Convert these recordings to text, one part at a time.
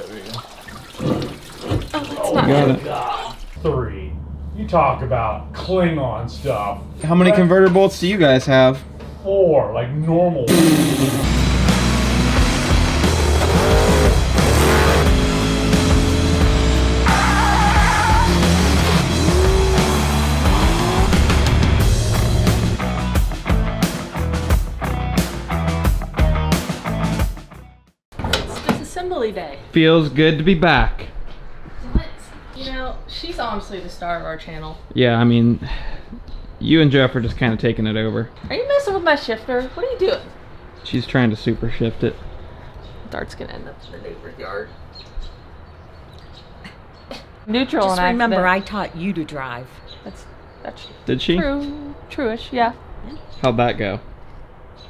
There you go. Oh, that's not Got it. God. 3. You talk about Klingon stuff. How many converter bolts do you guys have? 4, like normal. It's disassembly day. Feels good to be back. You know, she's honestly the star of our channel. Yeah, I mean, you and Jeff are just kind of taking it over. Are you messing with my shifter? What are you doing? She's trying to super shift it. Dart's gonna end up in the neighbor's yard. Neutral Just and remember, accident. I taught you to drive. That's Did she? true. True-ish, yeah. How'd that go?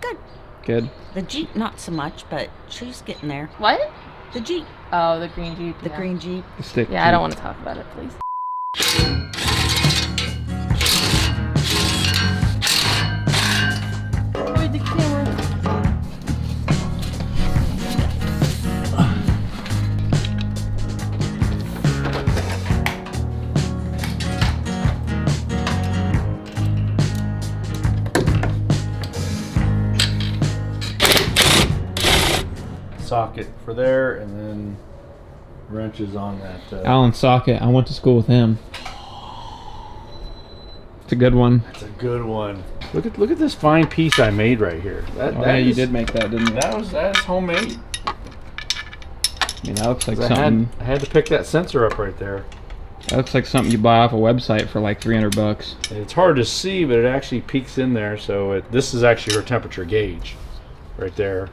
Good. Good. The Jeep, not so much, but she's getting there. What? The Jeep. Oh, the green Jeep. The green Jeep. The stick. Yeah, I don't want to talk about it, please. Avoid the camera. Socket for there, and then wrenches on that. Alan Socket. I went to school with him. It's a good one. That's a good one. Look at this fine piece I made right here. That, Oh, that yeah, you is- did make that, didn't you? That's homemade. I mean, that looks like I something. had to pick that sensor up right there. That looks like something you buy off a website for like $300. It's hard to see, but it actually peeks in there. So this is actually her temperature gauge, right there.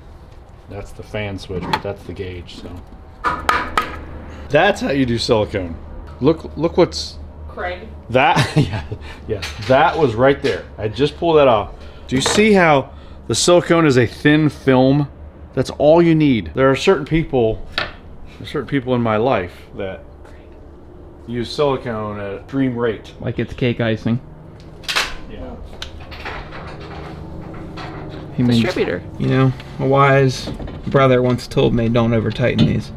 That's the fan switch, but that's the gauge. So that's how you do silicone. Look what's Craig. that. Yeah, that was right there. I just pulled that off. Do you see how the silicone is a thin film? That's all you need. There are certain people in my life that use silicone at extreme rate. Like it's cake icing. Yeah. He means, Distributor. you know, a wise brother once told me, don't over tighten these.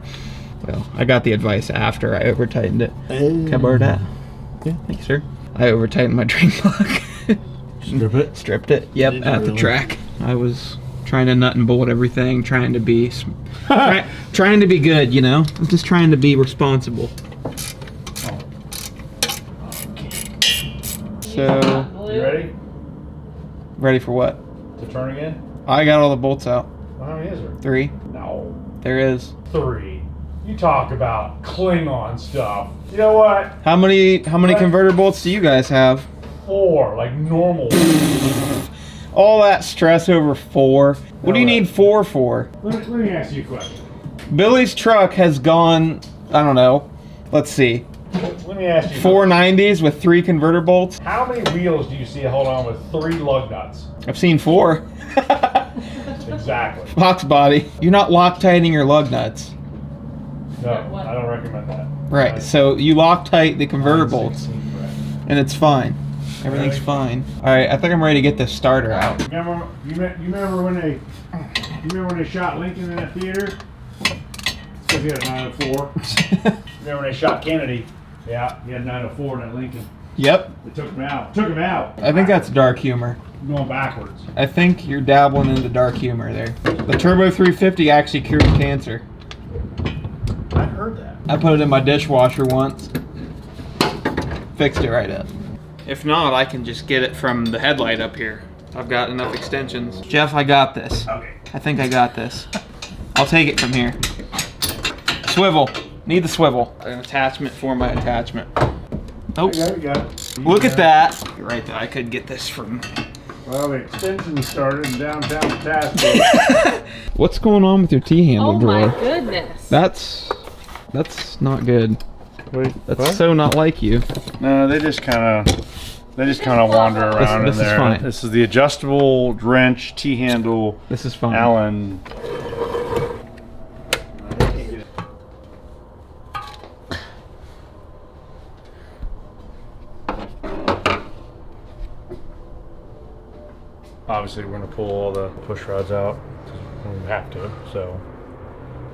Well, I got the advice after I over tightened it. Can I borrow that? Yeah, thank you, sir. I over tightened my drain plug. Strip it. Stripped it. Yep, Did you at the really? track. I was trying to nut and bolt everything, trying to be trying to be good, you know? I'm just trying to be responsible. So, You ready ready for what? to turn again? I got all the bolts out. Well, how many is there? 3. No. There is. 3. You talk about Klingon stuff. You know what? How many converter bolts do you guys have? 4, like normal. All that stress over 4. What do you need 4 for? Let me ask you a question. Billy's truck has gone, I don't know, let's see, Let me ask you. 490s with 3 converter bolts. How many wheels do you see hold on with 3 lug nuts? I've seen 4. Exactly. Box body. You're not Loctiting your lug nuts. No, I don't recommend that. Right, so you Loctite the converter bolts, 16, correct. and it's fine. Everything's Really? fine. Alright, I think I'm ready to get this starter out. Remember when they shot Lincoln in that theater? Because he had a 904. Remember when they shot Kennedy? Yeah, he had a 904 in that Lincoln. Yep, They took him out. Took him out. I think that's dark humor. Going backwards. I think you're dabbling into dark humor there. The Turbo 350 actually cured cancer. I heard that. I put it in my dishwasher once. Fixed it right up. If not, I can just get it from the headlight up here. I've got enough extensions. Jeff, I got this. Okay. I think I got this. I'll take it from here. Swivel. Need the swivel. An attachment for my attachment. Oh, You got it. look at that. You're right that I could get this from... Well, the extension started in downtown Tasco. What's going on with your T-handle Oh drawer? my goodness. That's not good. Wait, That's so not like you. No, they just kind of wander around This in is there. fine. This is the adjustable wrench T-handle This is fine. Allen. Obviously, we're gonna pull all the push rods out. We have to. So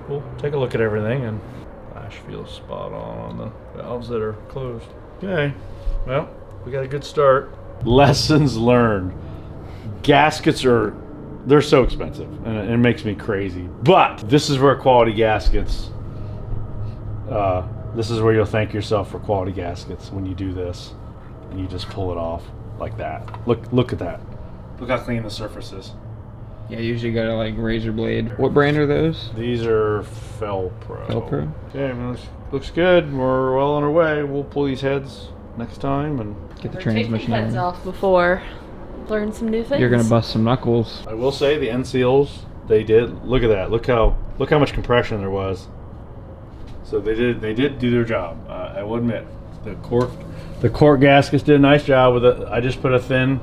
we'll take a look at everything, and flash feels spot on the valves that are closed. Okay, well, we got a good start. Lessons learned. Gaskets they're so expensive, and it makes me crazy. But this is where quality gaskets, this is where you'll thank yourself for quality gaskets when you do this, and you just pull it off like that. Look at that. Look how clean the surface is. Yeah, you usually go to like razor blade. What brand are those? These are Felpro. Felpro? Okay, looks good. We're well on our way. We'll pull these heads next time and Get the We're transmission taking heads in. off before. Learn some new things. You're gonna bust some knuckles. I will say the end seals, they did. Look at that. Look how much compression there was. So they did do their job. I will admit, the cork gaskets did a nice job with it. I just put a thin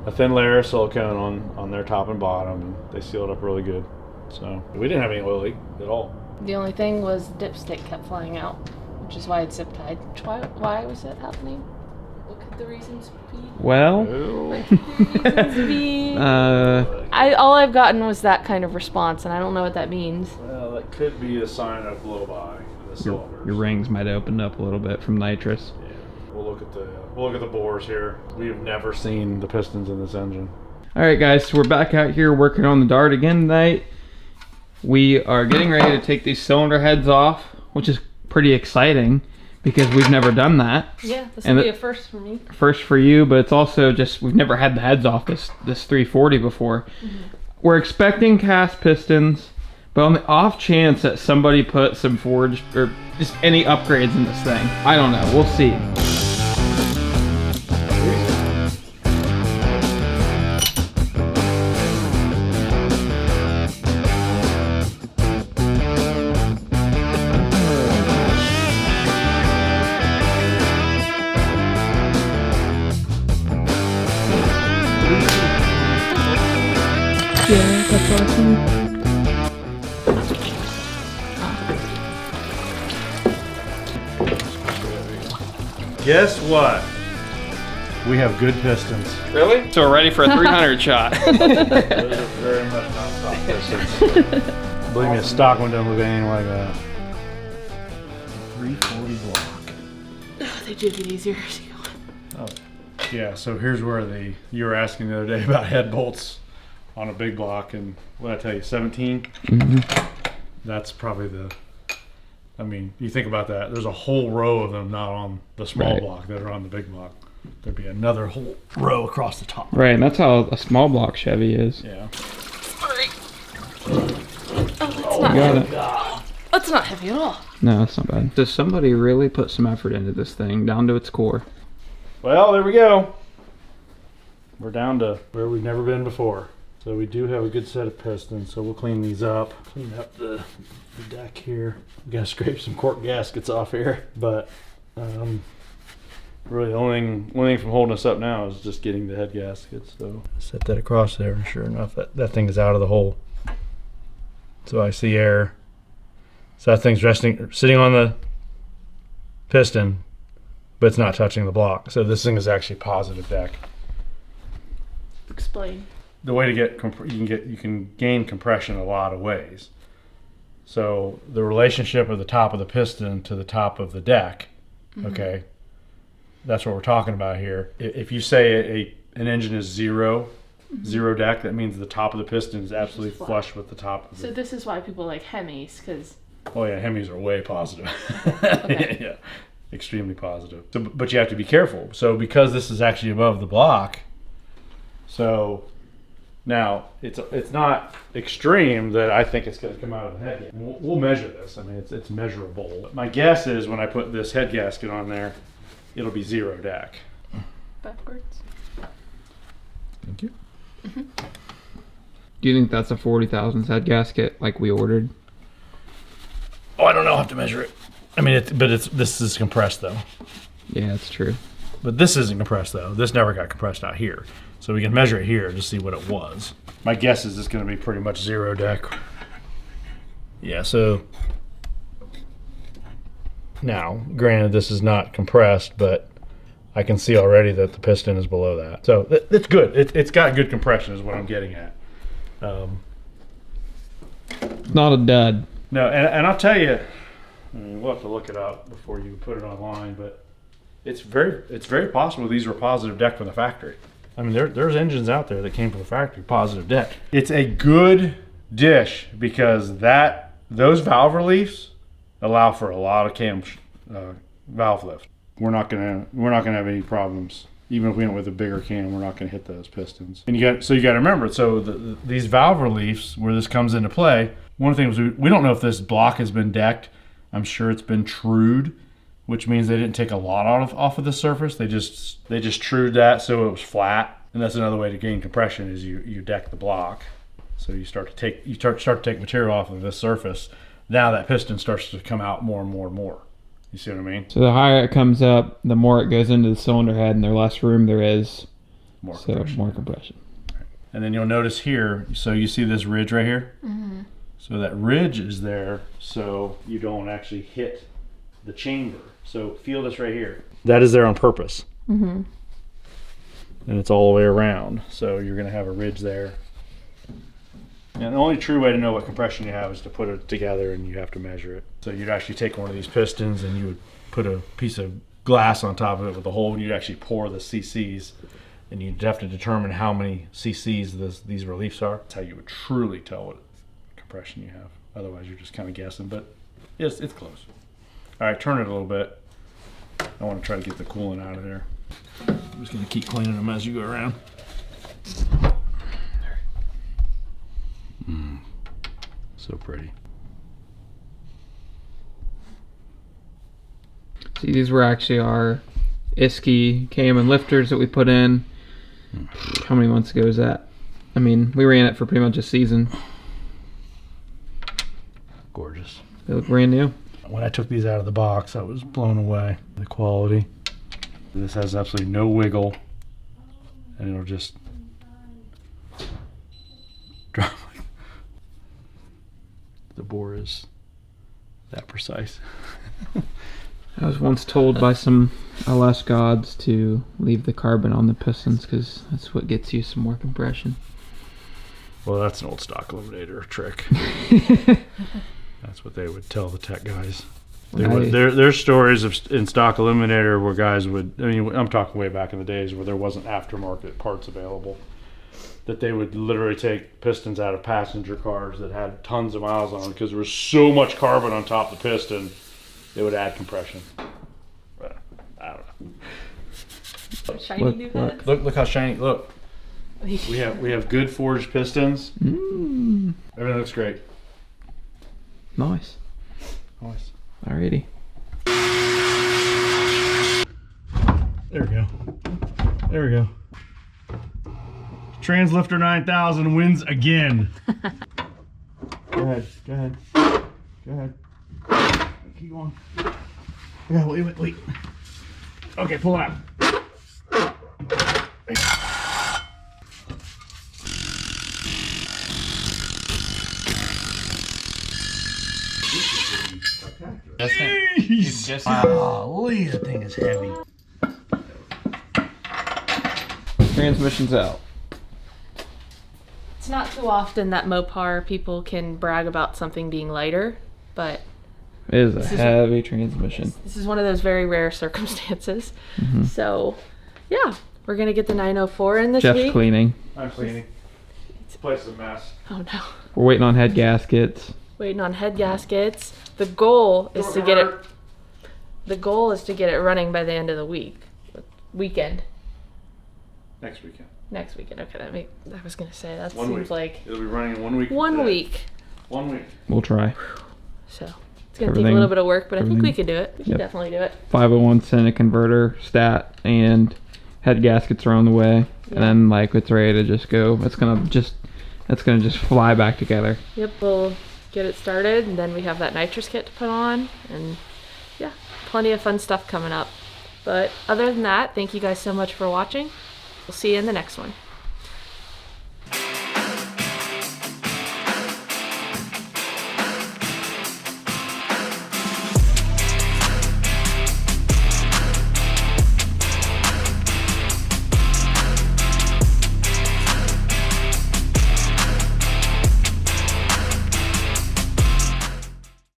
layer of silicone on their top and bottom, and they sealed up really good. So we didn't have any oil leak at all. The only thing was dipstick kept flying out, which is why it's zip tied. Why was that happening? What could the reasons be? Well, What could the reasons be? uh, All I've gotten was that kind of response, and I don't know what that means. Well, that could be a sign of blow by the cylinders. your rings might have opened up a little bit from nitrous. Yeah. We'll look at the bores here. We have never seen the pistons in this engine. All right, guys, so we're back out here working on the Dart again tonight. We are getting ready to take these cylinder heads off, which is pretty exciting because we've never done that. Yeah, this And will be a first for me. First for you, but it's also just we've never had the heads off this 340 before. We're expecting cast pistons, but on the off chance that somebody put some forged or just any upgrades in this thing, I don't know. We'll see. Yeah, that's awesome. Guess what? We have good pistons. Really? So we're ready for a 300 shot. Those are very much not stock pistons. Believe me, a stock one doesn't look anything like that. 340 block. Oh, they do get easier as you go on. Oh, yeah. So here's where you were asking the other day about head bolts on a big block, and what did I tell you, 17? That's probably I mean, you think about that. There's a whole row of them not on the small block that are on the big block. There'd be another whole row across the top. Right, and that's how a small block Chevy is. Yeah. Sorry. Oh, that's not Got heavy. it. That's not heavy at all. No, that's not bad. Does somebody really put some effort into this thing down to its core? Well, there we go. We're down to where we've never been before. So we do have a good set of pistons, so we'll clean these up. Clean up the deck here. We gotta scrape some cork gaskets off here, but really the only thing from holding us up now is just getting the head gaskets. So set that across there, and sure enough, that thing is out of the hole. So I see air. So that thing's sitting on the piston, but it's not touching the block. So this thing is actually positive deck. Explain. The way to get you can gain compression a lot of ways. So the relationship of the top of the piston to the top of the deck, okay, that's what we're talking about here. If you say an engine is zero deck, that means the top of the piston is absolutely flush with the top of the. So this is why people like Hemis, because. Oh yeah, Hemis are way positive. Okay. Yeah, extremely positive. So, but you have to be careful. So because this is actually above the block, so. Now, it's not extreme that I think it's going to come out of the head. We'll measure this. I mean, it's measurable. But my guess is when I put this head gasket on there, it'll be zero deck. Backwards. Thank you. Do you think that's a 40,000 head gasket like we ordered? Oh, I don't know. I'll have to measure it. I mean, this is compressed though. Yeah, that's true. But this isn't compressed though. This never got compressed out here. So we can measure it here to see what it was. My guess is it's going to be pretty much zero deck. Yeah, so now, granted, this is not compressed, but I can see already that the piston is below that. So it's good. It's got good compression is what I'm getting at. Not a dud. No, and I'll tell you, I mean, we'll have to look it up before you put it online, but it's very possible these were positive deck from the factory. I mean, there's engines out there that came from the factory, positive deck. It's a good dish because those valve reliefs allow for a lot of valve lift. We're not gonna have any problems. Even if we went with a bigger cam, we're not gonna hit those pistons. And you got to remember, so these valve reliefs, where this comes into play, one of the things we don't know if this block has been decked. I'm sure it's been trued, which means they didn't take a lot off of the surface. They just trued that so it was flat. And that's another way to gain compression is you deck the block. So you start to take material off of this surface. Now that piston starts to come out more and more and more. You see what I mean? So the higher it comes up, the more it goes into the cylinder head, and the less room there is. More compression. And then you'll notice here, so you see this ridge right here? Mm-hmm. So that ridge is there so you don't actually hit the chamber. So feel this right here. That is there on purpose. Mm-hmm. And it's all the way around. So you're going to have a ridge there. And the only true way to know what compression you have is to put it together, and you have to measure it. So you'd actually take one of these pistons and you would put a piece of glass on top of it with a hole, and you'd actually pour the cc's, and you'd have to determine how many cc's these reliefs are. That's how you would truly tell what compression you have. Otherwise you're just kind of guessing, but it's close. All right, turn it a little bit. I want to try to get the coolant out of there. I'm just going to keep cleaning them as you go around. So pretty. See, these were actually our Iski cam and lifters that we put in. How many months ago was that? I mean, we ran it for pretty much a season. Gorgeous. They look brand new. When I took these out of the box, I was blown away. The quality. This has absolutely no wiggle, and it'll just drop. The bore is that precise. I was once told by some LS gods to leave the carbon on the pistons because that's what gets you some more compression. Well, that's an old stock eliminator trick. That's what they would tell the tech guys. There's stories in stock eliminator where guys would, I mean, I'm talking way back in the days where there wasn't aftermarket parts available, that they would literally take pistons out of passenger cars that had tons of miles on them because there was so much carbon on top of the piston, they would add compression. But I don't know. Shiny new heads. Look how shiny. Look, we have good forged pistons. Everything looks great. Nice. Alrighty. There we go. Translifter 9000 wins again. Go ahead. Keep going. Yeah, wait. Okay, pull it out. Golly, that thing is heavy. Transmission's out. It's not too often that Mopar people can brag about something being lighter, but It is a heavy transmission. this is one of those very rare circumstances. So, yeah, we're going to get the 904 in this Jeff's week. cleaning. I'm cleaning. This place is a mess. Oh, no. We're waiting on head gaskets. Waiting on head gaskets. The goal is to get it. The goal is to get it running by the end of the weekend. Next weekend. Next weekend. Okay, I was gonna say that 1 seems week. like It'll be running in 1 week. 1 week. 1 week. We'll try. So it's gonna take a little bit of work, but I think we can do it. We can Yep. definitely do it. 501 Senate converter, stat, and head gaskets are on the way. Yeah. And then like it's ready to just go. It's gonna just fly back together. Yep, we'll get it started, and then we have that nitrous kit to put on, and yeah, plenty of fun stuff coming up. But other than that, thank you guys so much for watching. We'll see you in the next one.